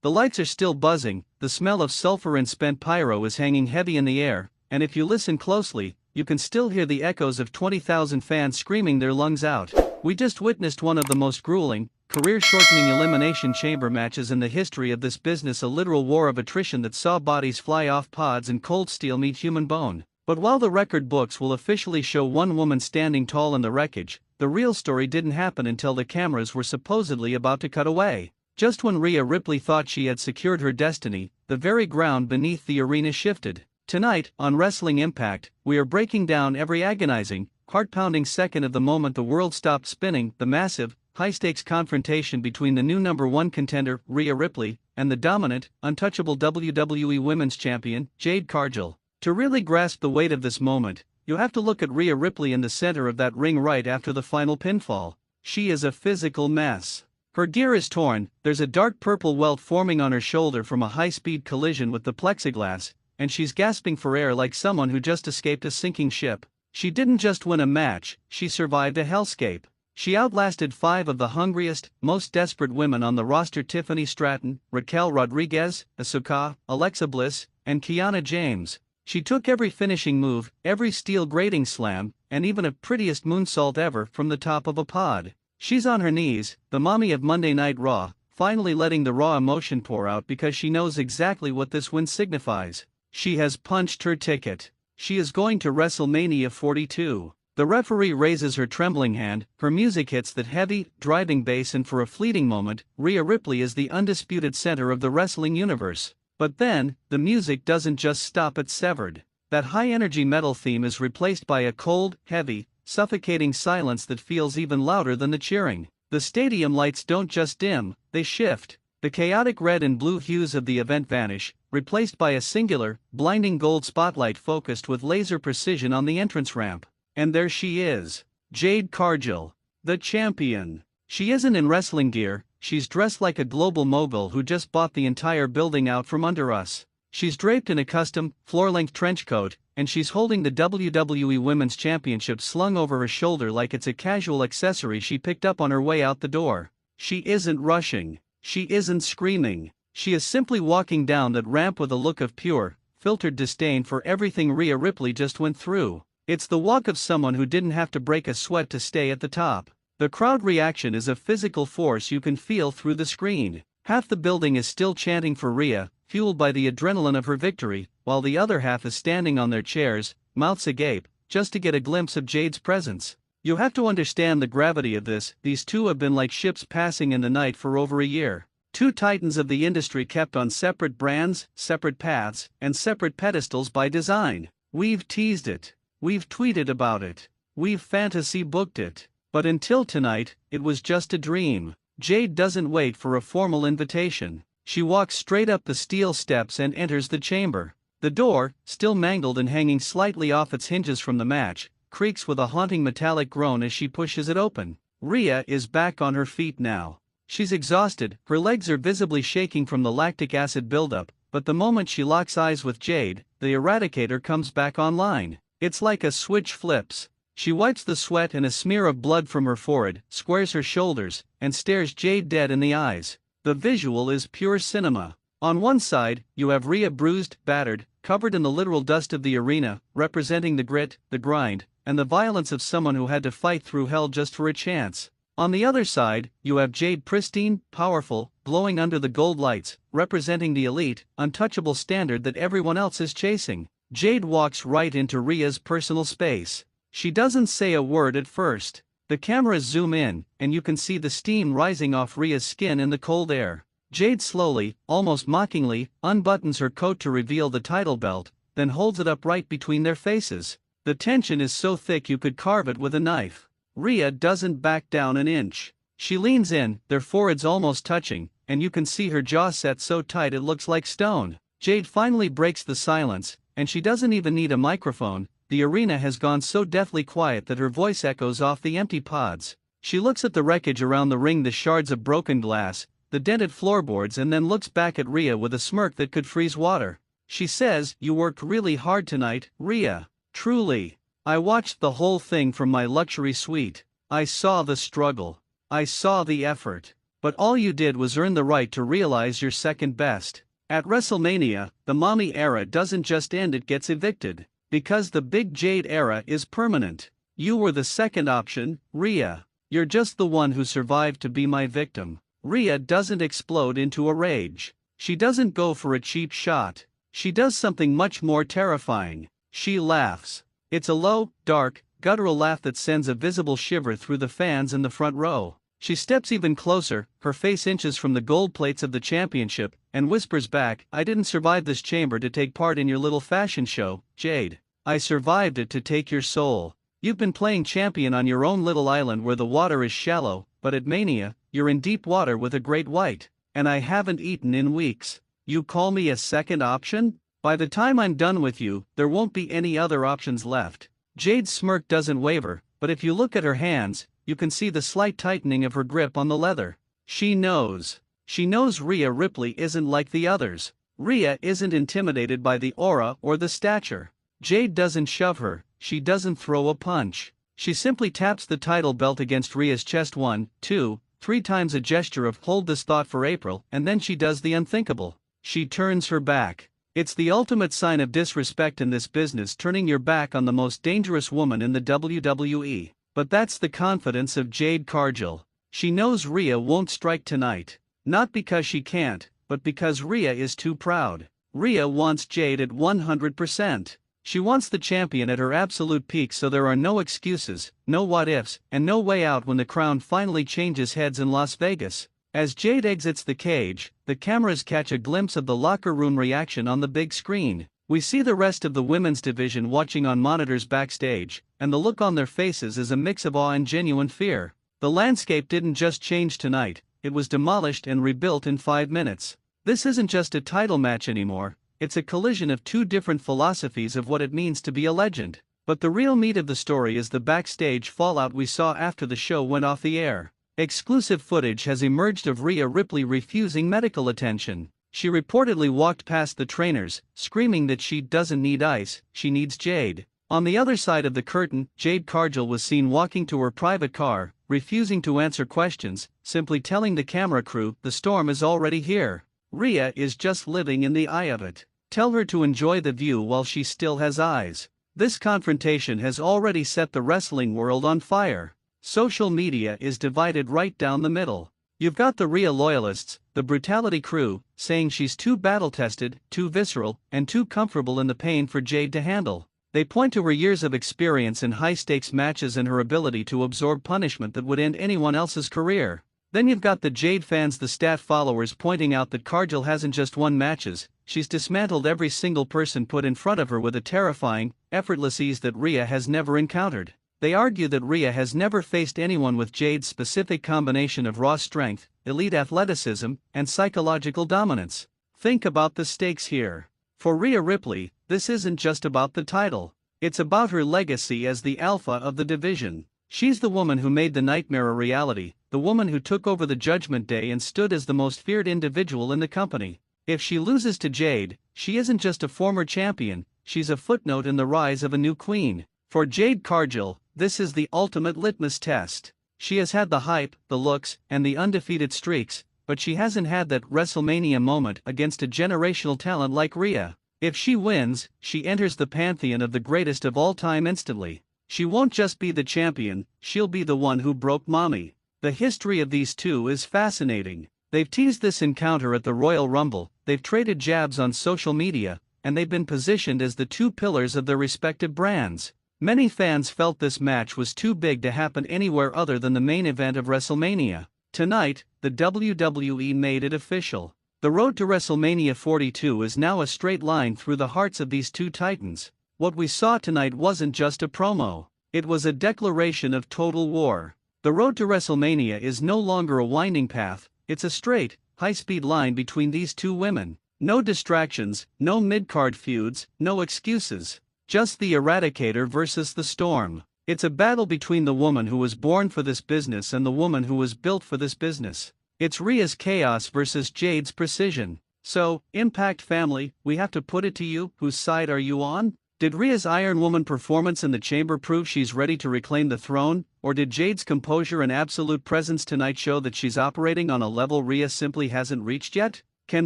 The lights are still buzzing, the smell of sulfur and spent pyro is hanging heavy in the air, and if you listen closely, you can still hear the echoes of 20,000 fans screaming their lungs out. We just witnessed one of the most grueling, career-shortening elimination chamber matches in the history of this business, a literal war of attrition that saw bodies fly off pods and cold steel meet human bone. But while the record books will officially show one woman standing tall in the wreckage, the real story didn't happen until the cameras were supposedly about to cut away. Just when Rhea Ripley thought she had secured her destiny, the very ground beneath the arena shifted. Tonight, on Wrestling Impact, we are breaking down every agonizing, heart-pounding second of the moment the world stopped spinning, the massive, high-stakes confrontation between the new #1 contender, Rhea Ripley, and the dominant, untouchable WWE Women's Champion, Jade Cargill. To really grasp the weight of this moment, you have to look at Rhea Ripley in the center of that ring right after the final pinfall. She is a physical mess. Her gear is torn, there's a dark purple welt forming on her shoulder from a high-speed collision with the plexiglass, and she's gasping for air like someone who just escaped a sinking ship. She didn't just win a match, she survived a hellscape. She outlasted 5 of the hungriest, most desperate women on the roster: Tiffany Stratton, Raquel Rodriguez, Asuka, Alexa Bliss, and Kiana James. She took every finishing move, every steel grating slam, and even a prettiest moonsault ever from the top of a pod. She's on her knees, the Mami of Monday Night Raw, finally letting the raw emotion pour out because she knows exactly what this win signifies. She has punched her ticket. She is going to WrestleMania 42. The referee raises her trembling hand, her music hits that heavy, driving bass, and for a fleeting moment, Rhea Ripley is the undisputed center of the wrestling universe. But then, the music doesn't just stop at Severed. That high-energy metal theme is replaced by a cold, heavy, suffocating silence that feels even louder than the cheering. The stadium lights don't just dim, they shift. The chaotic red and blue hues of the event vanish, replaced by a singular, blinding gold spotlight focused with laser precision on the entrance ramp. And there she is, Jade Cargill, the champion. She isn't in wrestling gear, she's dressed like a global mogul who just bought the entire building out from under us. She's draped in a custom, floor-length trench coat, and she's holding the WWE Women's Championship slung over her shoulder like it's a casual accessory she picked up on her way out the door. She isn't rushing. She isn't screaming. She is simply walking down that ramp with a look of pure, filtered disdain for everything Rhea Ripley just went through. It's the walk of someone who didn't have to break a sweat to stay at the top. The crowd reaction is a physical force you can feel through the screen. Half the building is still chanting for Rhea, fueled by the adrenaline of her victory, while the other half is standing on their chairs, mouths agape, just to get a glimpse of Jade's presence. You have to understand the gravity of this. These two have been like ships passing in the night for over a year. Two titans of the industry kept on separate brands, separate paths, and separate pedestals by design. We've teased it. We've tweeted about it. We've fantasy booked it. But until tonight, it was just a dream. Jade doesn't wait for a formal invitation. She walks straight up the steel steps and enters the chamber. The door, still mangled and hanging slightly off its hinges from the match, creaks with a haunting metallic groan as she pushes it open. Rhea is back on her feet now. She's exhausted, her legs are visibly shaking from the lactic acid buildup, but the moment she locks eyes with Jade, the Eradicator comes back online. It's like a switch flips. She wipes the sweat and a smear of blood from her forehead, squares her shoulders, and stares Jade dead in the eyes. The visual is pure cinema. On one side, you have Rhea bruised, battered, covered in the literal dust of the arena, representing the grit, the grind, and the violence of someone who had to fight through hell just for a chance. On the other side, you have Jade pristine, powerful, glowing under the gold lights, representing the elite, untouchable standard that everyone else is chasing. Jade walks right into Rhea's personal space. She doesn't say a word at first. The cameras zoom in, and you can see the steam rising off Rhea's skin in the cold air. Jade slowly, almost mockingly, unbuttons her coat to reveal the title belt, then holds it up right between their faces. The tension is so thick you could carve it with a knife. Rhea doesn't back down an inch. She leans in, their foreheads almost touching, and you can see her jaw set so tight it looks like stone. Jade finally breaks the silence, and she doesn't even need a microphone. The arena has gone so deathly quiet that her voice echoes off the empty pods. She looks at the wreckage around the ring, the shards of broken glass, the dented floorboards, and then looks back at Rhea with a smirk that could freeze water. She says, "You worked really hard tonight, Rhea. Truly. I watched the whole thing from my luxury suite. I saw the struggle. I saw the effort. But all you did was earn the right to realize you're second best. At WrestleMania, the Mami era doesn't just end, it gets evicted. Because the Big Jade era is permanent. You were the second option, Rhea. You're just the one who survived to be my victim. Rhea doesn't explode into a rage. She doesn't go for a cheap shot. She does something much more terrifying. She laughs. It's a low, dark, guttural laugh that sends a visible shiver through the fans in the front row. She steps even closer, her face inches from the gold plates of the championship, and whispers back, "I didn't survive this chamber to take part in your little fashion show, Jade. I survived it to take your soul. You've been playing champion on your own little island where the water is shallow, but at Mania, you're in deep water with a great white. And I haven't eaten in weeks. You call me a second option? By the time I'm done with you, there won't be any other options left." Jade's smirk doesn't waver, but if you look at her hands, you can see the slight tightening of her grip on the leather. She knows. She knows Rhea Ripley isn't like the others. Rhea isn't intimidated by the aura or the stature. Jade doesn't shove her, she doesn't throw a punch. She simply taps the title belt against Rhea's chest 1, 2, 3 times, a gesture of "hold this thought for April," and then she does the unthinkable. She turns her back. It's the ultimate sign of disrespect in this business, turning your back on the most dangerous woman in the WWE. But that's the confidence of Jade Cargill. She knows Rhea won't strike tonight. Not because she can't, but because Rhea is too proud. Rhea wants Jade at 100%. She wants the champion at her absolute peak, so there are no excuses, no what-ifs, and no way out when the crown finally changes heads in Las Vegas. As Jade exits the cage, the cameras catch a glimpse of the locker room reaction on the big screen. We see the rest of the women's division watching on monitors backstage, and the look on their faces is a mix of awe and genuine fear. The landscape didn't just change tonight, it was demolished and rebuilt in 5 minutes. This isn't just a title match anymore, it's a collision of 2 different philosophies of what it means to be a legend. But the real meat of the story is the backstage fallout we saw after the show went off the air. Exclusive footage has emerged of Rhea Ripley refusing medical attention. She reportedly walked past the trainers, screaming that she doesn't need ice, she needs Jade. On the other side of the curtain, Jade Cargill was seen walking to her private car, refusing to answer questions, simply telling the camera crew, "The storm is already here. Rhea is just living in the eye of it. Tell her to enjoy the view while she still has eyes." This confrontation has already set the wrestling world on fire. Social media is divided right down the middle. You've got the Rhea loyalists, the brutality crew, saying she's too battle-tested, too visceral, and too comfortable in the pain for Jade to handle. They point to her years of experience in high-stakes matches and her ability to absorb punishment that would end anyone else's career. Then you've got the Jade fans, the stat followers, pointing out that Cargill hasn't just won matches, she's dismantled every single person put in front of her with a terrifying, effortless ease that Rhea has never encountered. They argue that Rhea has never faced anyone with Jade's specific combination of raw strength, elite athleticism, and psychological dominance. Think about the stakes here. For Rhea Ripley, this isn't just about the title. It's about her legacy as the alpha of the division. She's the woman who made the nightmare a reality, the woman who took over the Judgment Day and stood as the most feared individual in the company. If she loses to Jade, she isn't just a former champion, she's a footnote in the rise of a new queen. For Jade Cargill, this is the ultimate litmus test. She has had the hype, the looks, and the undefeated streaks, but she hasn't had that WrestleMania moment against a generational talent like Rhea. If she wins, she enters the pantheon of the greatest of all time instantly. She won't just be the champion, she'll be the one who broke Mami. The history of these two is fascinating. They've teased this encounter at the Royal Rumble, they've traded jabs on social media, and they've been positioned as the 2 pillars of their respective brands. Many fans felt this match was too big to happen anywhere other than the main event of WrestleMania. Tonight, the WWE made it official. The road to WrestleMania 42 is now a straight line through the hearts of these 2 titans. What we saw tonight wasn't just a promo. It was a declaration of total war. The road to WrestleMania is no longer a winding path, it's a straight, high-speed line between these 2 women. No distractions, no mid-card feuds, no excuses. Just the Eradicator versus the Storm. It's a battle between the woman who was born for this business and the woman who was built for this business. It's Rhea's chaos versus Jade's precision. So, Impact family, we have to put it to you, whose side are you on? Did Rhea's Iron Woman performance in the chamber prove she's ready to reclaim the throne, or did Jade's composure and absolute presence tonight show that she's operating on a level Rhea simply hasn't reached yet? Can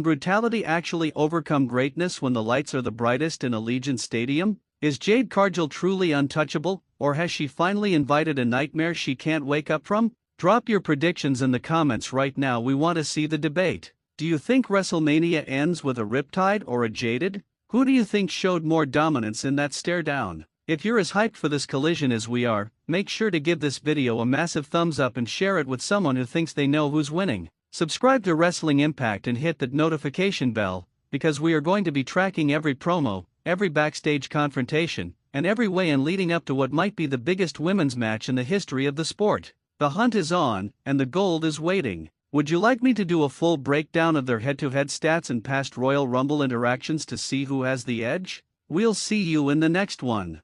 brutality actually overcome greatness when the lights are the brightest in Allegiant Stadium? Is Jade Cargill truly untouchable, or has she finally invited a nightmare she can't wake up from? Drop your predictions in the comments right now. We want to see the debate. Do you think WrestleMania ends with a Riptide or a Jaded? Who do you think showed more dominance in that Staredown? If you're as hyped for this collision as we are, make sure to give this video a massive thumbs up and share it with someone who thinks they know who's winning. Subscribe to Wrestling Impact and hit that notification bell, because we are going to be tracking every promo, every backstage confrontation, and every weigh-in leading up to what might be the biggest women's match in the history of the sport. The hunt is on, and the gold is waiting. Would you like me to do a full breakdown of their head-to-head stats and past Royal Rumble interactions to see who has the edge? We'll see you in the next one.